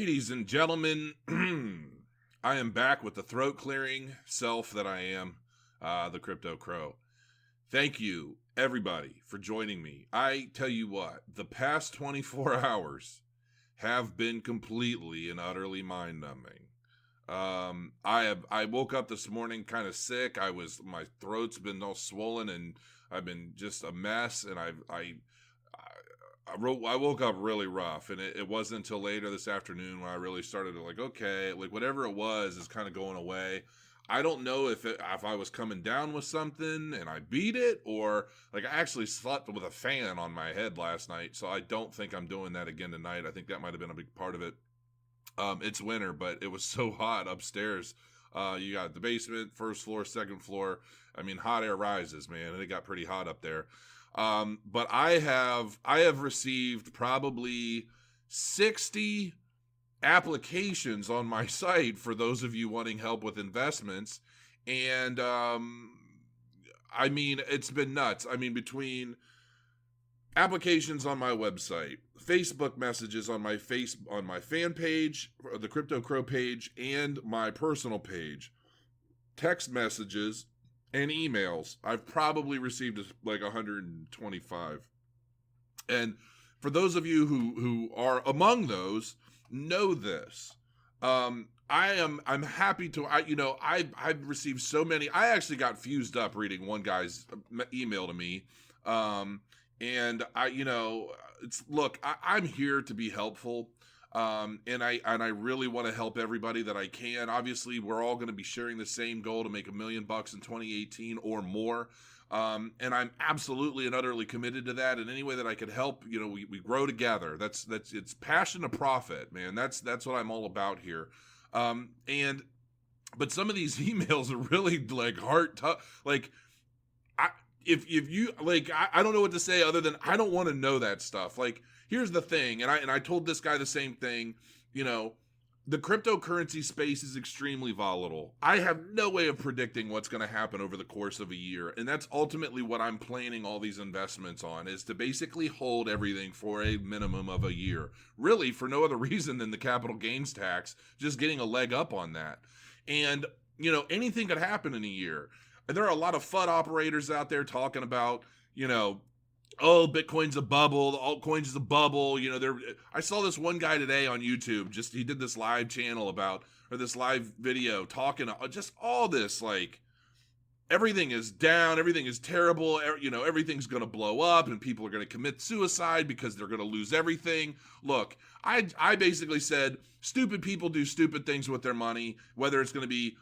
Ladies and gentlemen, I am back with the throat clearing self that I am, the Crypto Crow. Thank you, everybody, for joining me. I tell you what, the past 24 hours have been completely and utterly mind-numbing. I woke up this morning kind of sick. My throat's been all swollen and I've been just a mess. And I woke up really rough, and it wasn't until later this afternoon when I really started to okay, whatever it was is kind of going away. I don't know if I was coming down with something and I beat it, or I actually slept with a fan on my head last night. So I don't think I'm doing that again tonight. I think that might have been a big part of it. It's winter, but it was so hot upstairs. You got the basement, first floor, second floor. I mean, hot air rises, man, and it got pretty hot up there. But I have received probably 60 applications on my site for those of you wanting help with investments. And, I mean, it's been nuts. I mean, between applications on my website, Facebook messages on my fan page, the Crypto Crow page, and my personal page, text messages, and emails, I've probably received 125. And for those of you who are among those, know this. I'm happy to, I've received so many. I actually got fused up reading one guy's email to me. And I'm here to be helpful. And I really want to help everybody that I can. Obviously, we're all going to be sharing the same goal to make $1 million in 2018 or more. And I'm absolutely and utterly committed to that. And any way that I could help, we grow together. It's passion to profit, man. That's what I'm all about here. But some of these emails are really heart tough. If you I don't know what to say other than I don't want to know that stuff. Here's the thing, and I told this guy the same thing. The cryptocurrency space is extremely volatile. I have no way of predicting what's going to happen over the course of a year, and that's ultimately what I'm planning all these investments on, is to basically hold everything for a minimum of a year. Really, for no other reason than the capital gains tax, just getting a leg up on that. And, anything could happen in a year. There are a lot of FUD operators out there talking about, oh, Bitcoin's a bubble, the altcoins is a bubble. I saw this one guy today on YouTube, he did this live channel this live video talking just all this, everything is down, everything is terrible, everything's going to blow up and people are going to commit suicide because they're going to lose everything. Look, I basically said, stupid people do stupid things with their money, whether it's going to be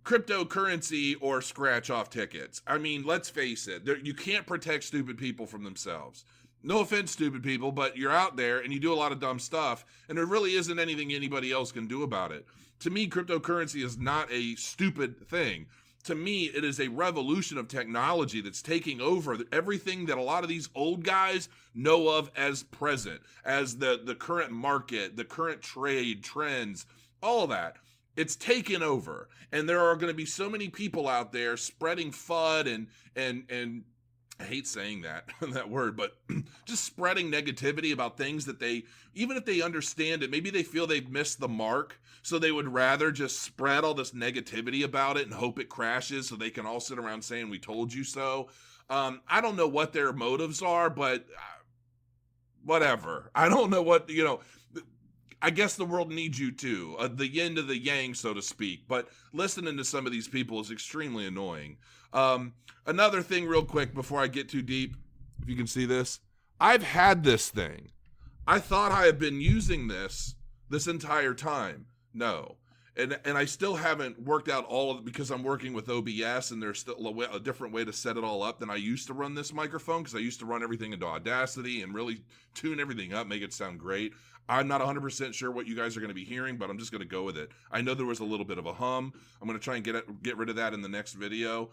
cryptocurrency or scratch off tickets. I mean, let's face it, you can't protect stupid people from themselves. No offense, stupid people, but you're out there and you do a lot of dumb stuff, and there really isn't anything anybody else can do about it. To me, cryptocurrency is not a stupid thing. To me, it is a revolution of technology that's taking over everything that a lot of these old guys know of as present, as the current market, the current trade, trends, all of that. It's taken over, and there are going to be so many people out there spreading FUD and I hate saying that word, but just spreading negativity about things that even if they understand it, maybe they feel they've missed the mark, so they would rather just spread all this negativity about it and hope it crashes so they can all sit around saying, we told you so. I don't know what their motives are, but whatever. I don't know what, I guess the world needs you too, the yin to the yang, so to speak. But listening to some of these people is extremely annoying. Another thing real quick before I get too deep, if you can see this, I've had this thing. I thought I had been using this entire time. No. And I still haven't worked out all of it because I'm working with OBS, and there's still a different way to set it all up than I used to run this microphone, because I used to run everything into Audacity and really tune everything up, make it sound great. I'm not 100% sure what you guys are going to be hearing, but I'm just going to go with it. I know there was a little bit of a hum. I'm going to try and get rid of that in the next video.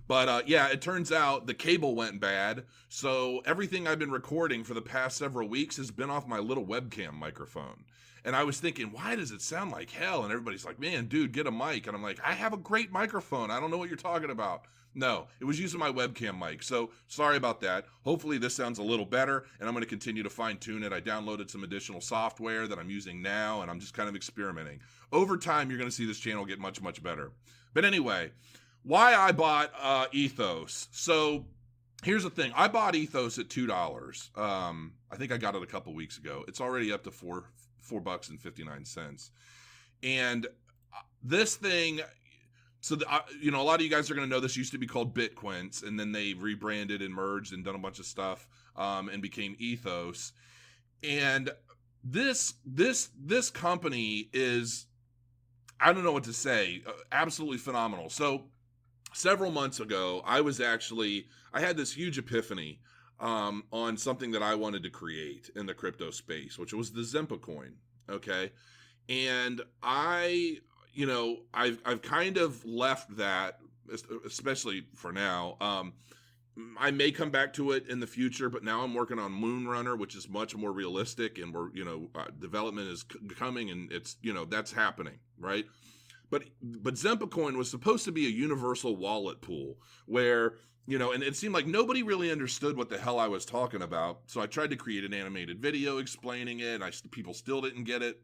But it turns out the cable went bad, so everything I've been recording for the past several weeks has been off my little webcam microphone. And I was thinking, why does it sound like hell? And everybody's like, man, dude, get a mic. And I'm like, I have a great microphone. I don't know what you're talking about. No, it was using my webcam mic. So sorry about that. Hopefully this sounds a little better, and I'm going to continue to fine tune it. I downloaded some additional software that I'm using now, and I'm just kind of experimenting. Over time, you're going to see this channel get much, much better. But anyway, why I bought ETHOS. So here's the thing. I bought ETHOS at $2. I think I got it a couple weeks ago. It's already up to $4.59. And this thing, so a lot of you guys are going to know this used to be called Bitquence, and then they rebranded and merged and done a bunch of stuff and became ETHOS. And this company is, I don't know what to say, absolutely phenomenal. So several months ago, I had this huge epiphany on something that I wanted to create in the crypto space, which was the Zempa coin. Okay. And I've kind of left that, especially for now. I may come back to it in the future, but now I'm working on Moonrunner, which is much more realistic, and development is coming, and it's, that's happening, right? But Zempa coin was supposed to be a universal wallet pool where, and it seemed like nobody really understood what the hell I was talking about. So I tried to create an animated video explaining it, and people still didn't get it.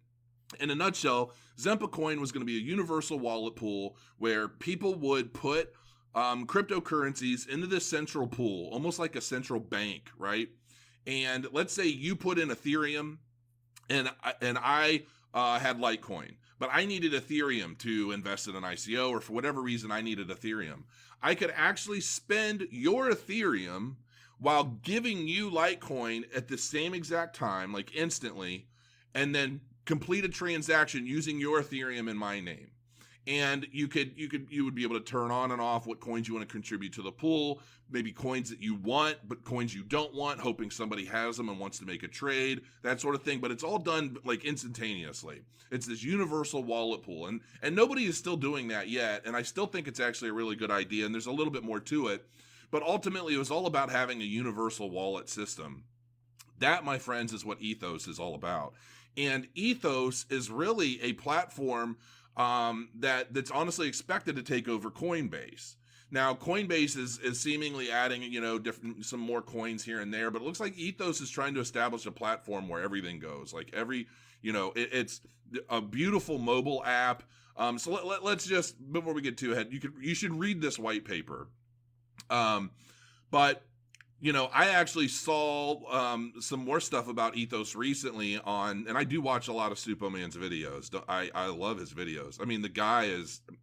In a nutshell, Zempa coin was going to be a universal wallet pool where people would put cryptocurrencies into this central pool, almost like a central bank, right? And let's say you put in Ethereum, and I had Litecoin, but I needed Ethereum to invest in an ICO, or for whatever reason I needed Ethereum. I could actually spend your Ethereum while giving you Litecoin at the same exact time, like instantly, and then complete a transaction using your Ethereum in my name. And you would be able to turn on and off what coins you want to contribute to the pool, maybe coins that you want, but coins you don't want, hoping somebody has them and wants to make a trade, that sort of thing. But it's all done like instantaneously. It's this universal wallet pool, and nobody is still doing that yet. And I still think it's actually a really good idea, and there's a little bit more to it. But ultimately, it was all about having a universal wallet system. That, my friends, is what ETHOS is all about. And ETHOS is really a platform that's honestly expected to take over CoinBase. Now, Coinbase is seemingly adding, some more coins here and there, but it looks like ETHOS is trying to establish a platform where everything goes. Like it's a beautiful mobile app. So let's just, before we get too ahead, you should read this white paper. But I actually saw some more stuff about ETHOS recently and I do watch a lot of Supoman's videos. I love his videos. I mean, the guy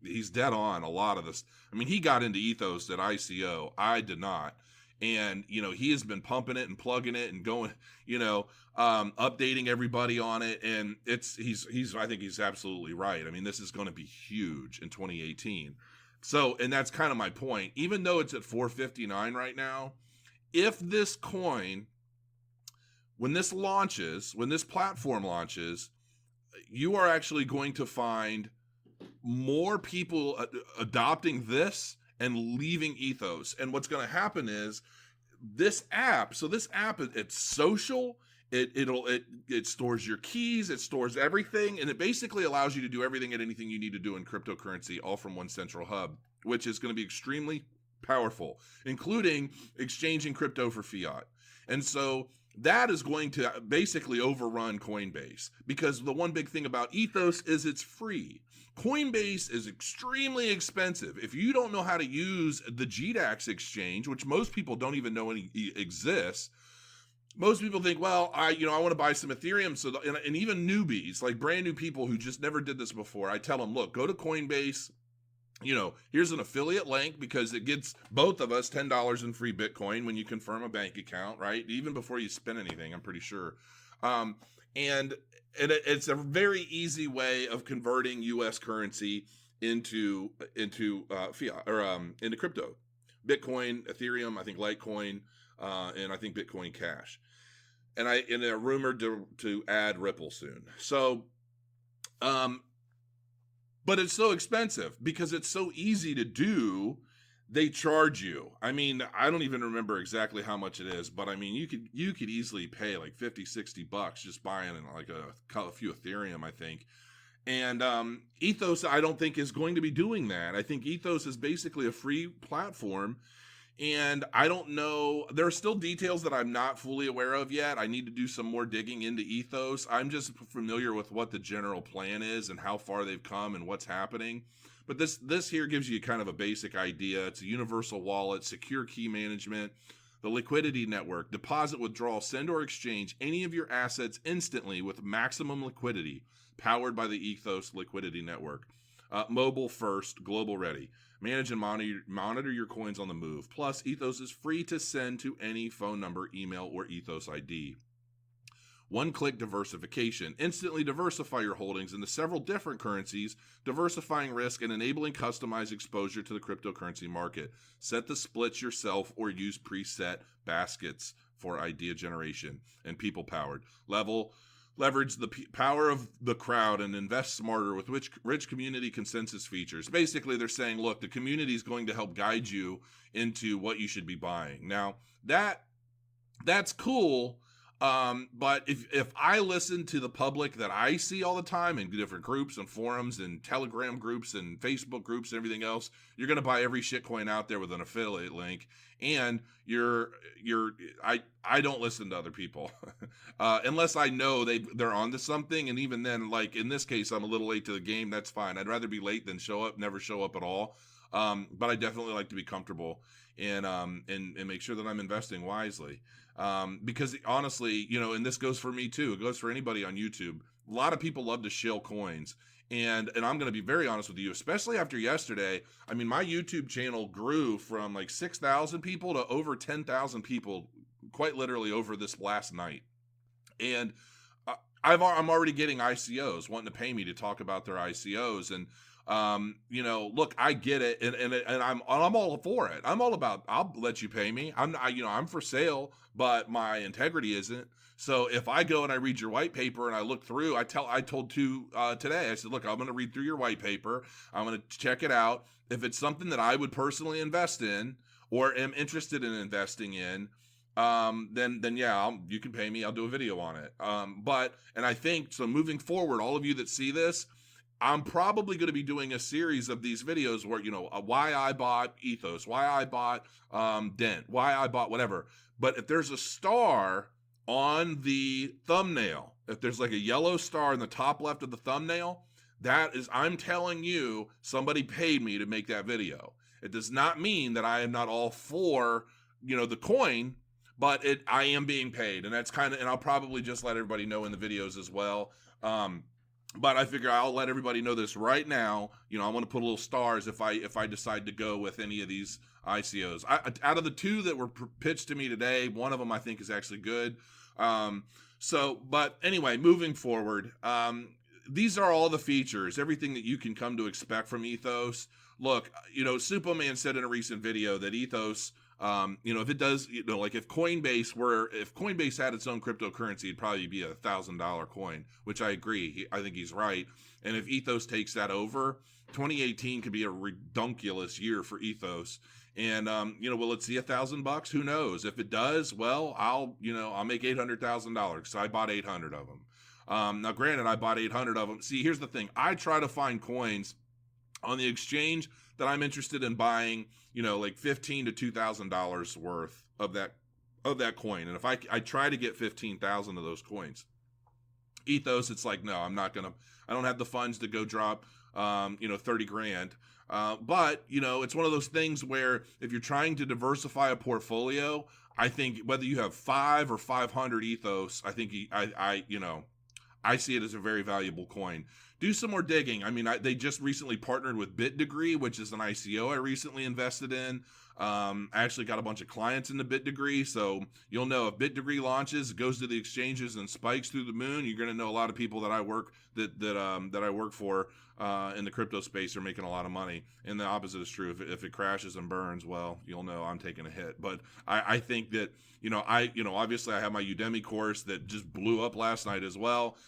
he's dead on a lot of this. I mean, he got into ETHOS at ICO. I did not. And, he has been pumping it and plugging it and going, updating everybody on it. And I think he's absolutely right. I mean, this is going to be huge in 2018. So, and that's kind of my point. Even though it's at 459 right now, if this coin, when this platform launches, you are actually going to find more people adopting this and leaving ETHOS. And what's going to happen is this app, it's social, it stores your keys, it stores everything, and it basically allows you to do everything and anything you need to do in cryptocurrency, all from one central hub, which is going to be extremely powerful, including exchanging crypto for fiat. And so that is going to basically overrun Coinbase, because the one big thing about ETHOS is it's free. Coinbase is extremely expensive. If you don't know how to use the GDAX exchange, which most people don't even know exists, most people think, well, I want to buy some Ethereum. So, and even newbies, like brand new people who just never did this before, I tell them, look, go to Coinbase. Here's an affiliate link, because it gets both of us $10 in free Bitcoin when you confirm a bank account, right? Even before you spend anything, I'm pretty sure. And it's a very easy way of converting U.S. currency into fiat, or into crypto. Bitcoin, Ethereum, I think Litecoin, and I think Bitcoin Cash. And they're rumored to add Ripple soon. So, but it's so expensive because it's so easy to do they charge you. I mean, I don't even remember exactly how much it is, but I mean, you could easily pay like 50-60 bucks just buying like a few Ethereum, I think. And Ethos, I don't think, is going to be doing that. I think Ethos is basically a free platform. And I don't know, there are still details that I'm not fully aware of yet. I need to do some more digging into Ethos. I'm just familiar with what the general plan is and how far they've come and what's happening. But this here gives you kind of a basic idea. It's a universal wallet, secure key management, the liquidity network, deposit, withdrawal, send or exchange any of your assets instantly with maximum liquidity, powered by the Ethos liquidity network. Mobile first, global ready. Manage and monitor your coins on the move. Plus, Ethos is free to send to any phone number, email, or Ethos ID. One-click diversification. Instantly diversify your holdings into several different currencies, diversifying risk and enabling customized exposure to the cryptocurrency market. Set the splits yourself or use preset baskets for idea generation. And people-powered. Leverage the power of the crowd and invest smarter with rich community consensus features. Basically, they're saying, look, the community is going to help guide you into what you should be buying. Now, that's cool. But if I listen to the public that I see all the time in different groups and forums and Telegram groups and Facebook groups and everything else, you're going to buy every shitcoin out there with an affiliate link. And I don't listen to other people unless I know they're onto something. And even then, like in this case, I'm a little late to the game. That's fine. I'd rather be late than never show up at all. But I definitely like to be comfortable and make sure that I'm investing wisely. Because honestly, and this goes for me too. It goes for anybody on YouTube. A lot of people love to shill coins. And I'm going to be very honest with you, especially after yesterday. I mean, my YouTube channel grew from like 6,000 people to over 10,000 people, quite literally over this last night. And I'm already getting ICOs wanting to pay me to talk about their ICOs. And look, I get it, and I'm all for it. I'm all about, I'll let you pay me. I'm for sale, but my integrity isn't. So if I go and I read your white paper and I look through, I told today, I said, look, I'm going to read through your white paper. I'm going to check it out. If it's something that I would personally invest in or am interested in investing in, then yeah, you can pay me. I'll do a video on it. And I think so moving forward, all of you that see this, I'm probably going to be doing a series of these videos where, why I bought Ethos, why I bought Dent, why I bought whatever. But if there's a star on the thumbnail, if there's like a yellow star in the top left of the thumbnail, that is, I'm telling you, somebody paid me to make that video. It does not mean that I am not all for, the coin, but I am being paid. And that's and I'll probably just let everybody know in the videos as well. But I figure I'll let everybody know this right now. I want to put a little stars if I decide to go with any of these ICOs. Out of the two that were pitched to me today, one of them I think is actually good. But anyway, moving forward, these are all the features, everything that you can come to expect from Ethos. Look, Superman said in a recent video that Ethos, if it does, like if Coinbase had its own cryptocurrency, it'd probably be $1,000 coin, which I agree. I think he's right. And if Ethos takes that over, 2018 could be a redunculous year for Ethos. And, will it see $1,000? Who knows? If it does, well, I'll make $800,000 so I bought 800 of them. Now granted, I bought 800 of them. See, here's the thing. I try to find coins on the exchange that I'm interested in buying, like $1,500 to $2,000 worth of that coin. And if I try to get 15,000 of those coins, Ethos, it's like, no, I don't have the funds to go drop, 30 grand. But it's one of those things where if you're trying to diversify a portfolio, I think whether you have 5 or 500 Ethos, I think I see it as a very valuable coin. Do some more digging. I mean, they just recently partnered with BitDegree, which is an ICO I recently invested in. I actually got a bunch of clients in the BitDegree, so you'll know if BitDegree launches, it goes to the exchanges and spikes through the moon. You're going to know a lot of people that I work for in the crypto space are making a lot of money. And the opposite is true. If it crashes and burns, well, you'll know I'm taking a hit. But I think that obviously I have my Udemy course that just blew up last night as well.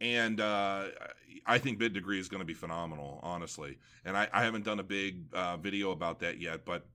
And I think Bit Degree is going to be phenomenal, honestly. And I haven't done a big video about that yet, but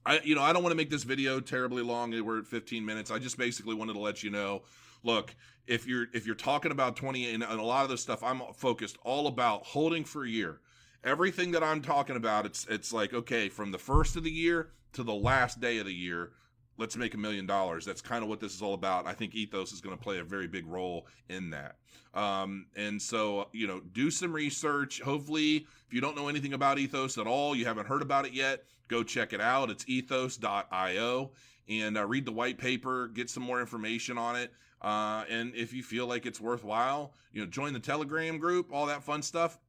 I don't want to make this video terribly long. We're at 15 minutes. I just basically wanted to let you know, look, if you're talking about 20 and a lot of this stuff, I'm focused all about holding for a year. Everything that I'm talking about, it's like, okay, from the first of the year to the last day of the year, let's make $1 million. That's kind of what this is all about. I think Ethos is going to play a very big role in that. And so, do some research. Hopefully, if you don't know anything about Ethos at all, you haven't heard about it yet, go check it out. It's ethos.io, and read the white paper, get some more information on it. And if you feel like it's worthwhile, join the Telegram group, all that fun stuff.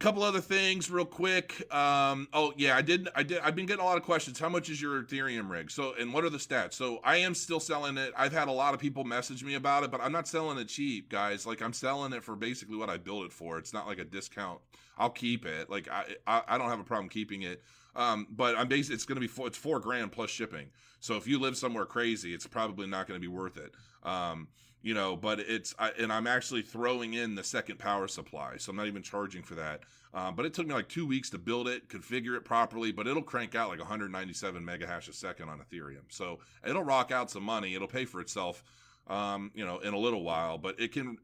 Couple other things real quick. I've been getting a lot of questions. How much is your Ethereum rig? So, and what are the stats? So I am still selling it. I've had a lot of people message me about it, but I'm not selling it cheap, guys. Like, I'm selling it for basically what I built it for. It's not like a discount. I'll keep it. Like, I don't have a problem keeping it. But it's going to be it's $4,000 plus shipping. So if you live somewhere crazy, it's probably not going to be worth it. But and I'm actually throwing in the second power supply, so I'm not even charging for that. But it took me like 2 weeks to build it, configure it properly, but it'll crank out like 197 megahash a second on Ethereum. So it'll rock out some money. It'll pay for itself, in a little while, but it can,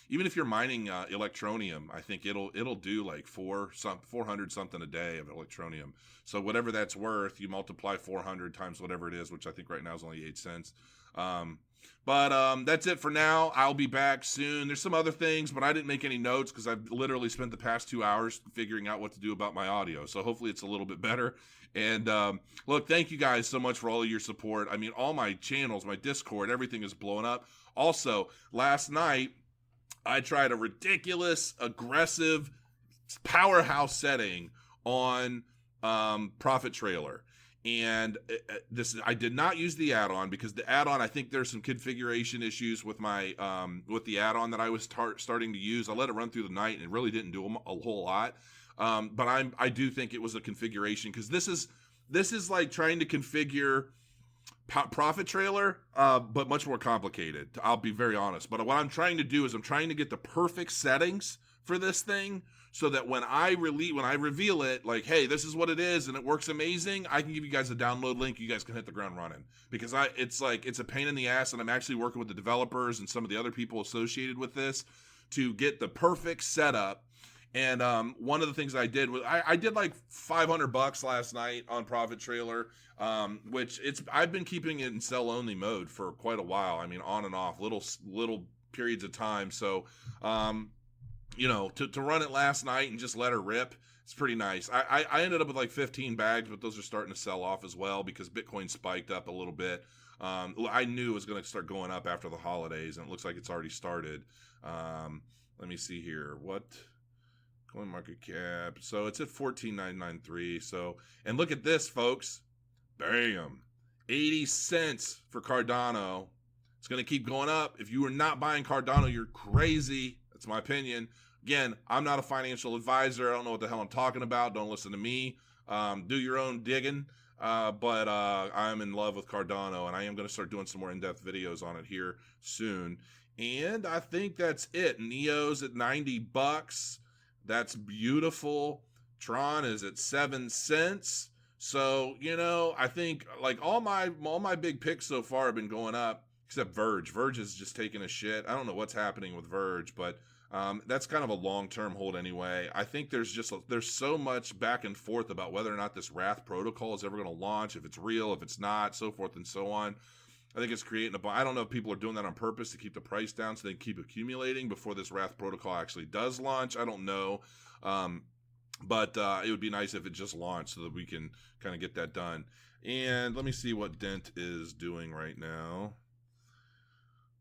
even if you're mining Electronium, I think it'll do like 400 something a day of Electronium. So whatever that's worth, you multiply 400 times whatever it is, which I think right now is only 8 cents. But that's it for now. I'll be back soon. There's some other things, but I didn't make any notes because I've literally spent the past 2 hours figuring out what to do about my audio. So hopefully it's a little bit better. And look, thank you guys so much for all of your support. I mean, all my channels, my Discord, everything is blowing up. Also, last night, I tried a ridiculous, aggressive powerhouse setting on Profit Trailer. And I did not use the add-on because the add-on, I think there's some configuration issues with my with the add-on that I was starting to use. I let it run through the night and it really didn't do a whole lot. But I do think it was a configuration, because this is like trying to configure Profit Trailer, but much more complicated. I'll be very honest. But what I'm trying to do is I'm trying to get the perfect settings for this thing, so that when I reveal it, like, hey, this is what it is and it works amazing, I can give you guys a download link. You guys can hit the ground running, because it's a pain in the ass, and I'm actually working with the developers and some of the other people associated with this to get the perfect setup. And one of the things I did was I did like $500 last night on Profit Trailer, which I've been keeping it in sell only mode for quite a while. I mean, on and off, little periods of time. So, to run it last night and just let her rip, it's pretty nice. I ended up with like 15 bags, but those are starting to sell off as well because Bitcoin spiked up a little bit. I knew it was going to start going up after the holidays, and it looks like it's already started. Let me see here. What? Coin market cap. So it's at 14,993. So, and look at this, folks. Bam. 80 cents for Cardano. It's going to keep going up. If you are not buying Cardano, you're crazy. That's my opinion. Again, I'm not a financial advisor. I don't know what the hell I'm talking about. Don't listen to me. Do your own digging. But I'm in love with Cardano, and I am going to start doing some more in-depth videos on it here soon. And I think that's it. Neo's at $90. That's beautiful. Tron is at 7 cents. So, I think like all my big picks so far have been going up, except Verge. Verge is just taking a shit. I don't know what's happening with Verge, but that's kind of a long-term hold anyway. I think there's so much back and forth about whether or not this Wrath protocol is ever going to launch, if it's real, if it's not, so forth and so on. I think it's creating I don't know if people are doing that on purpose to keep the price down so they can keep accumulating before this Wrath protocol actually does launch. I don't know. But it would be nice if it just launched so that we can kind of get that done. And let me see what Dent is doing right now.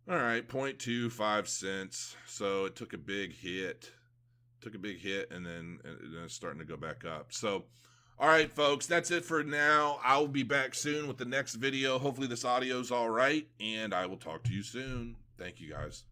All right, 0.25 cents. So it took a big hit. And then it's starting to go back up. So, all right, folks, that's it for now. I'll be back soon with the next video. Hopefully this audio is all right, and I will talk to you soon. Thank you, guys.